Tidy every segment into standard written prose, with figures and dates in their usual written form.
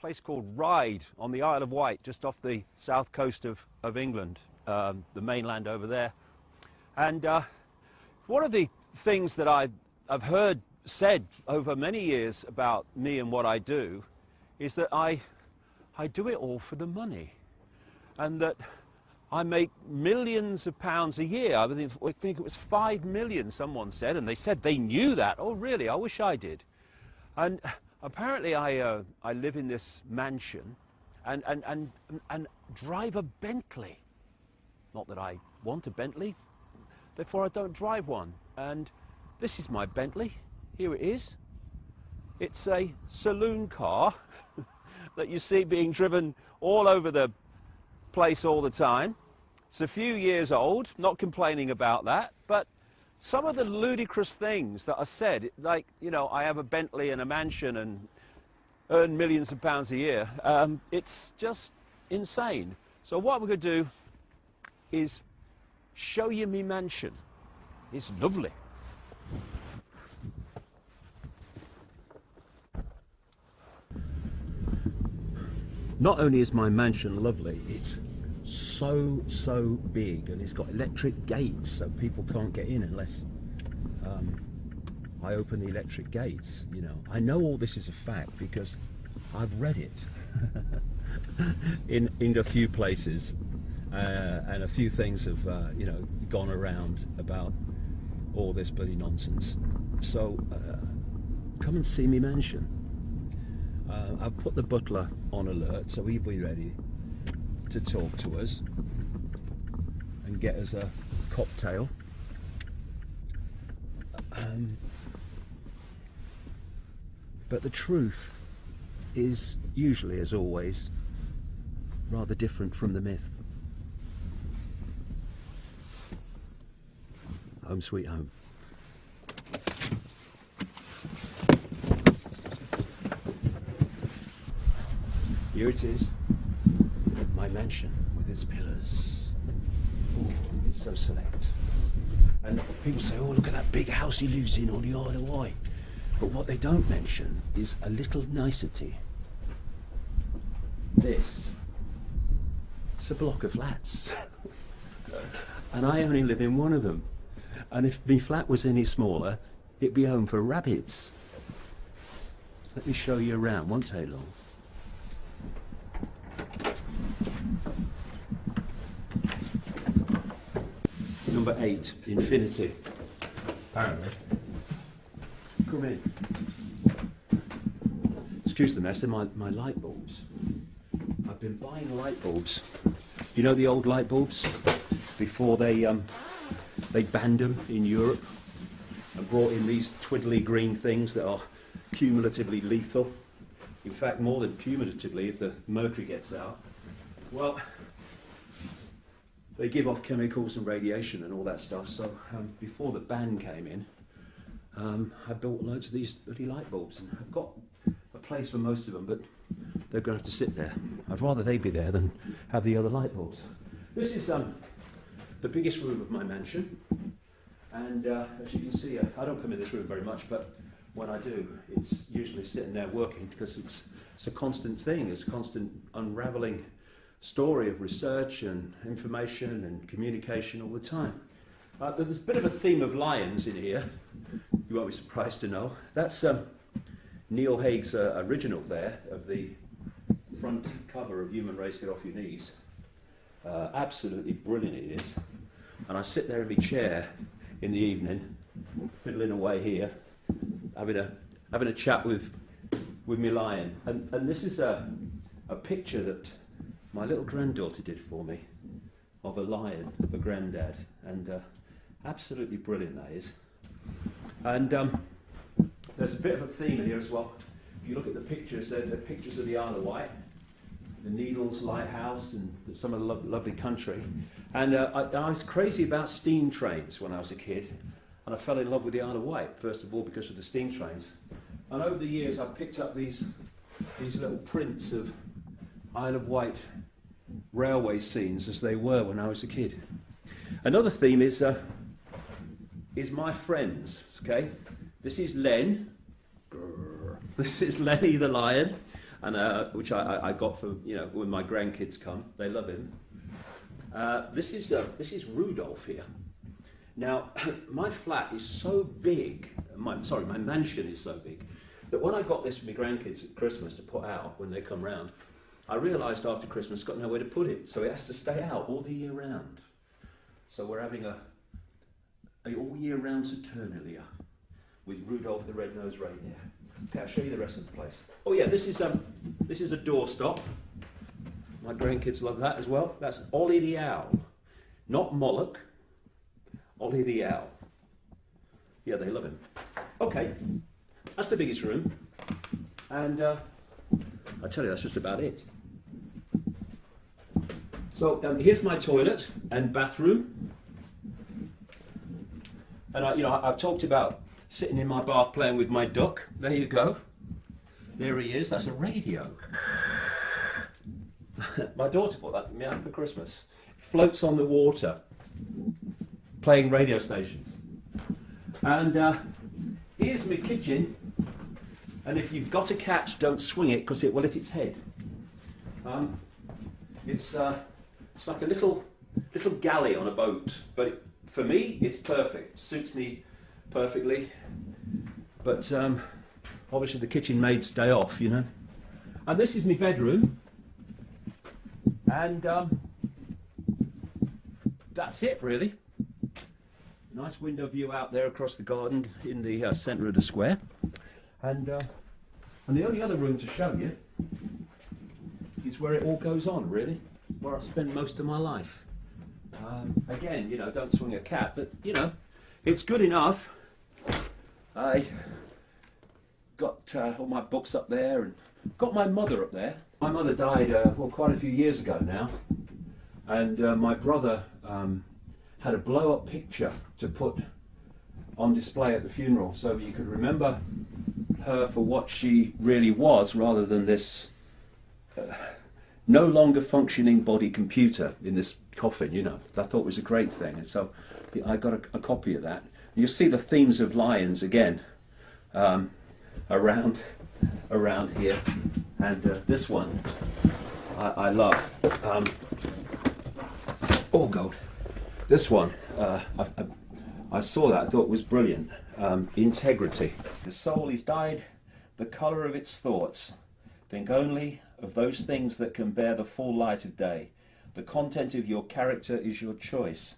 place called Ryde on the Isle of Wight, just off the south coast of England, the mainland over there. And one of the things that I've heard said over many years about me and what I do is that I do it all for the money, and that I make millions of pounds a year. I think it was 5 million, someone said, and they said they knew that. Oh, really? I wish I did. And apparently I live in this mansion and drive a Bentley. Not that I want a Bentley, therefore I don't drive one. And this is my Bentley. Here it is. It's a saloon car that you see being driven all over the place all the time. It's a few years old, not complaining about that, but some of the ludicrous things that are said, like, you know, I have a Bentley and a mansion and earn millions of pounds a year, it's just insane. So what we're going to do is show you me mansion. It's lovely. Not only is my mansion lovely, it's so big, and it's got electric gates, so people can't get in unless I open the electric gates. You know, I know all this is a fact because I've read it in a few places, and a few things have you know, gone around about all this bloody nonsense. So come and see me mansion. I've put the butler on alert, so he'll be ready to talk to us and get us a cocktail. But the truth is usually, as always, rather different from the myth. Home sweet home. Here it is, my mansion with its pillars. Ooh, it's so select. And people say, oh, look at that big house he lives in on the Isle of Wight. But what they don't mention is a little nicety. It's a block of flats. And I only live in one of them. And if my flat was any smaller, it'd be home for rabbits. Let me show you around, won't take long. Number 8, infinity, apparently. Come in. Excuse the mess, they're my light bulbs. I've been buying light bulbs. You know the old light bulbs? Before they banned them in Europe and brought in these twiddly green things that are cumulatively lethal. In fact, more than cumulatively if the mercury gets out. Well, they give off chemicals and radiation and all that stuff, so before the ban came in, I built loads of these bloody light bulbs, and I've got a place for most of them, but they're going to have to sit there. I'd rather they be there than have the other light bulbs. This is the biggest room of my mansion, and as you can see, I don't come in this room very much, but when I do, it's usually sitting there working, because it's a constant thing, it's a constant unravelling story of research and information and communication all the time. There's a bit of a theme of lions in here, you won't be surprised to know. That's Neil Haig's original there, of the front cover of Human Race Get Off Your Knees. Absolutely brilliant it is. And I sit there in my chair in the evening, fiddling away here, having a chat with my lion. And this is a picture that my little granddaughter did for me of a lion, of a granddad, and absolutely brilliant that is. And there's a bit of a theme here as well. If you look at the pictures, they're pictures of the Isle of Wight, the Needles Lighthouse, and some of the lovely country. And I was crazy about steam trains when I was a kid, and I fell in love with the Isle of Wight, first of all because of the steam trains. And over the years I've picked up these little prints of Isle of Wight railway scenes as they were when I was a kid. Another theme is my friends, okay? This is Len. This is Lenny the lion. and which I got for, you know, when my grandkids come. They love him. This is Rudolph here. Now, my flat is so big, my mansion is so big, that when I got this for my grandkids at Christmas to put out when they come round, I realised after Christmas I've got nowhere to put it, so it has to stay out all the year round. So we're having a all year round Saturnalia with Rudolph the Red-Nosed Reindeer. Okay, I'll show you the rest of the place. Oh yeah, this is a doorstop. My grandkids love that as well. That's Ollie the Owl, not Moloch. Ollie the Owl. Yeah, they love him. Okay, that's the biggest room, and I tell you, that's just about it. So here's my toilet and bathroom, and I've talked about sitting in my bath playing with my duck. There you go. There he is. That's a radio. My daughter bought that for me out for Christmas. It floats on the water, playing radio stations. And here's my kitchen. And if you've got a cat, don't swing it because it will hit its head. It's like a little galley on a boat, but for me, it's perfect. Suits me perfectly. But obviously, the kitchen maid's day off, you know. And this is my bedroom. And that's it, really. Nice window view out there across the garden in the centre of the square. And the only other room to show you is where it all goes on, really, where I spend most of my life. Again, you know, don't swing a cat, but, you know, it's good enough. I got all my books up there and got my mother up there. My mother died, quite a few years ago now, and my brother had a blow-up picture to put on display at the funeral, so you could remember her for what she really was, rather than this no longer functioning body computer in this coffin, you know. I thought it was a great thing, and so I got a copy of that. You'll see the themes of lions again around here, and this one I love. Oh God, this one I saw that, I thought it was brilliant. Integrity. The soul is dyed the colour of its thoughts. Think only of those things that can bear the full light of day. The content of your character is your choice.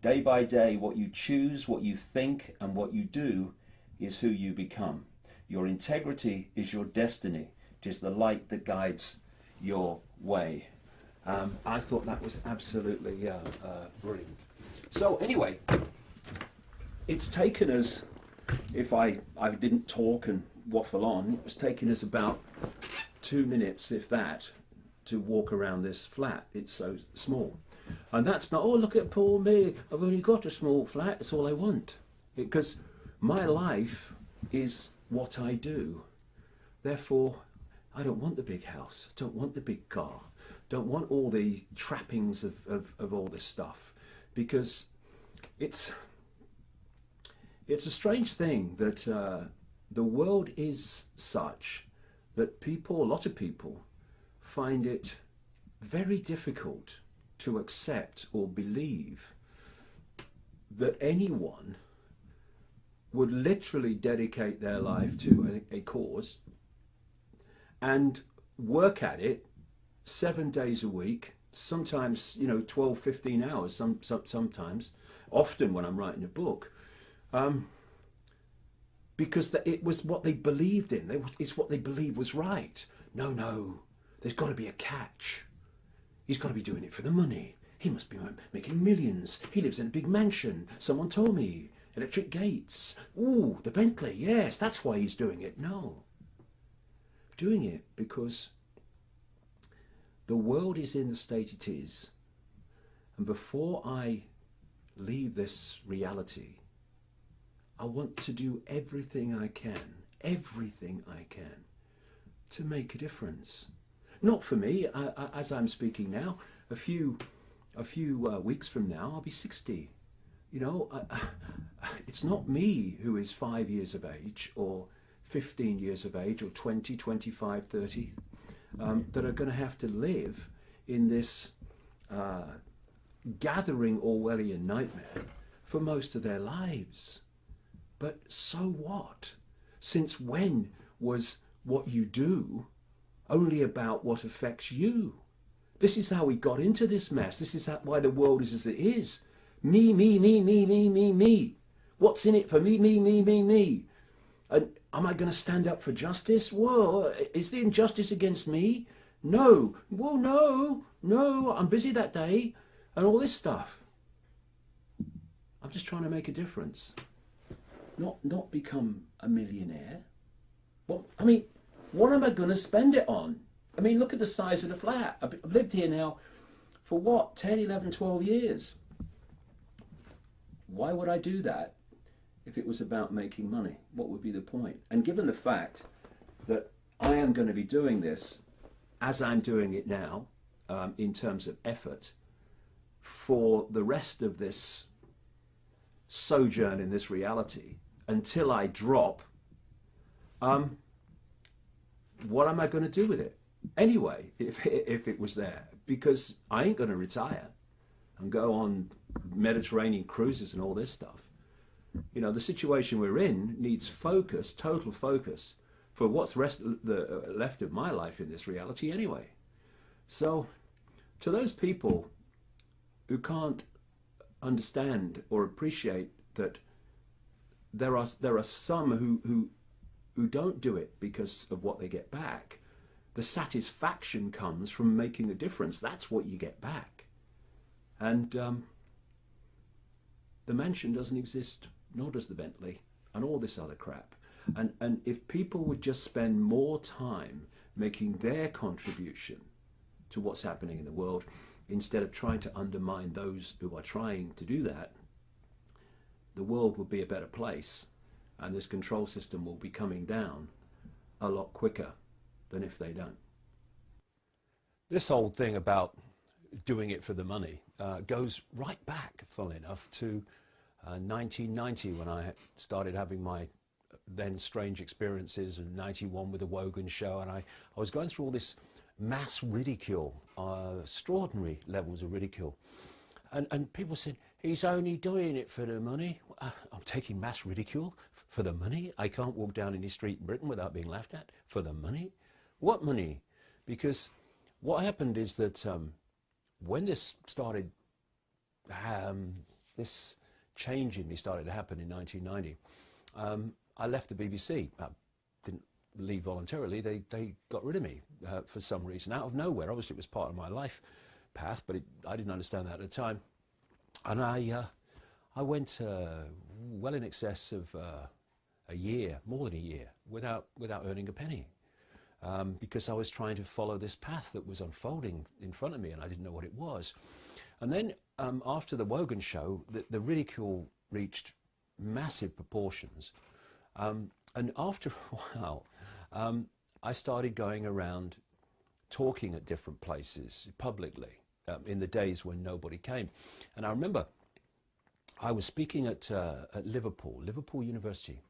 Day by day, what you choose, what you think, and what you do is who you become. Your integrity is your destiny. It is the light that guides your way. I thought that was absolutely brilliant. So anyway, it's taken us, if I didn't talk and waffle on, it was taking us about 2 minutes, if that, to walk around this flat. It's so small. And that's not, oh, look at poor me, I've only got a small flat, it's all I want. Because my life is what I do. Therefore, I don't want the big house, I don't want the big car, don't want all the trappings of all this stuff. Because it's a strange thing that the world is such that people, a lot of people, find it very difficult to accept or believe that anyone would literally dedicate their life to a cause and work at it 7 days a week, sometimes, you know, 12, 15 hours, sometimes, often when I'm writing a book, because it was what they believed in. It's what they believed was right. No, there's got to be a catch. He's got to be doing it for the money. He must be making millions. He lives in a big mansion. Someone told me. Electric gates. Ooh, the Bentley. Yes, that's why he's doing it. No. Doing it because the world is in the state it is. And before I leave this reality, I want to do everything I can to make a difference. Not for me, as I'm speaking now, a few weeks from now, I'll be 60. You know, it's not me who is 5 years of age or 15 years of age, or 20, 25, 30, that are going to have to live in this gathering Orwellian nightmare for most of their lives. But so what? Since when was what you do only about what affects you? This is how we got into this mess. This is why the world is as it is. Me, me, me, me, me, me, me. What's in it for me, me, me, me, me? And am I going to stand up for justice? Whoa, is the injustice against me? No. Well, no, I'm busy that day, and all this stuff. I'm just trying to make a difference. Not become a millionaire. Well, I mean, what am I going to spend it on? I mean, look at the size of the flat. I've lived here now for what, 10, 11, 12 years. Why would I do that if it was about making money? What would be the point? And given the fact that I am going to be doing this as I'm doing it now, in terms of effort, for the rest of this sojourn in this reality, until I drop, what am I going to do with it? Anyway, if it was there, because I ain't going to retire and go on Mediterranean cruises and all this stuff. You know, the situation we're in needs focus, total focus, for what's left of my life in this reality anyway. So, to those people who can't understand or appreciate that there are some who don't do it because of what they get back, the satisfaction comes from making a difference. That's what you get back. And the mansion doesn't exist, nor does the Bentley, and all this other crap. And if people would just spend more time making their contribution to what's happening in the world, instead of trying to undermine those who are trying to do that, the world would be a better place, and this control system will be coming down a lot quicker than if they don't. This whole thing about doing it for the money goes right back, funnily enough, to 1990, when I started having my then strange experiences, in 91 with the Wogan show, and I was going through all this mass ridicule, extraordinary levels of ridicule. And people said, he's only doing it for the money. I'm taking mass ridicule for the money? I can't walk down any street in Britain without being laughed at for the money? What money? Because what happened is that when this started, this change in me started to happen in 1990, I left the BBC. I didn't leave voluntarily. They got rid of me for some reason, out of nowhere. Obviously, it was part of my life path, but I didn't understand that at the time. And I went well in excess of a year, more than a year, without earning a penny, because I was trying to follow this path that was unfolding in front of me, and I didn't know what it was. And then after the Wogan show, the ridicule reached massive proportions. And after a while, I started going around talking at different places publicly in the days when nobody came. And I remember I was speaking at Liverpool University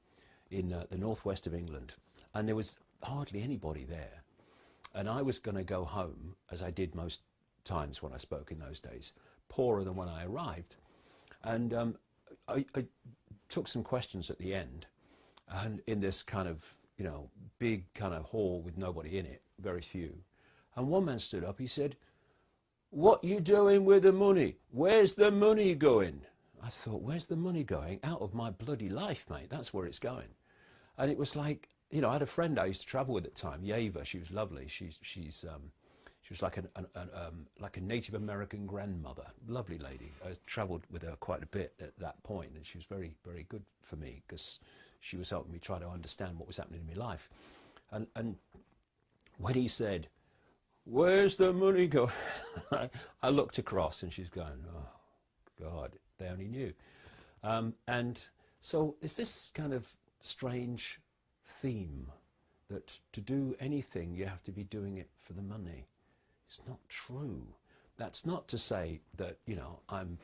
in the northwest of England, and there was hardly anybody there. And I was going to go home, as I did most times when I spoke in those days, poorer than when I arrived. And I took some questions at the end, and in this kind of, big kind of hall with nobody in it, very few. And one man stood up, he said, "What you doing with the money? Where's the money going?" I thought, where's the money going? Out of my bloody life, mate. That's where it's going. And it was like, I had a friend I used to travel with at the time, Yeva. She was lovely. She was like a Native American grandmother, lovely lady. I travelled with her quite a bit at that point, and she was very, very good for me because she was helping me try to understand what was happening in my life. And when he said, "Where's the money going?" I looked across, and she's going, "Oh, God, they only knew." And so it's this kind of strange theme that to do anything, you have to be doing it for the money. It's not true. That's not to say that, I'm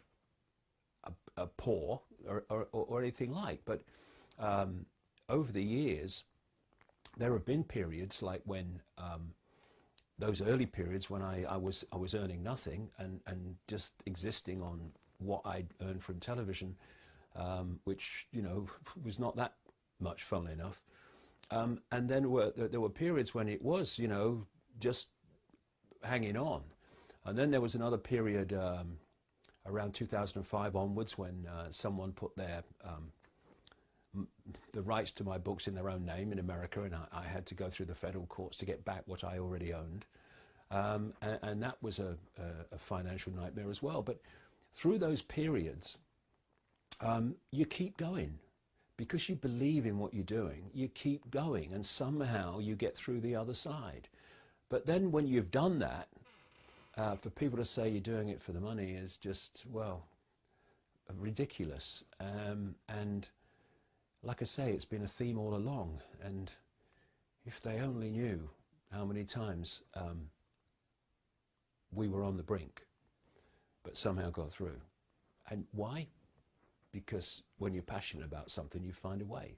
a poor or anything like, but over the years, there have been periods like when those early periods when I was earning nothing and just existing on what I'd earned from television, which, you know, was not that much, funnily enough. And then there were periods when it was, you know, just hanging on. And then there was another period around 2005 onwards when someone put the rights to my books in their own name in America, and I had to go through the federal courts to get back what I already owned. And that was a financial nightmare as well. But through those periods, you keep going. Because you believe in what you're doing, you keep going, and somehow you get through the other side. But then when you've done that, for people to say you're doing it for the money is just, well, ridiculous. And like I say, it's been a theme all along. And if they only knew how many times we were on the brink, but somehow got through. And why? Because when you're passionate about something, you find a way.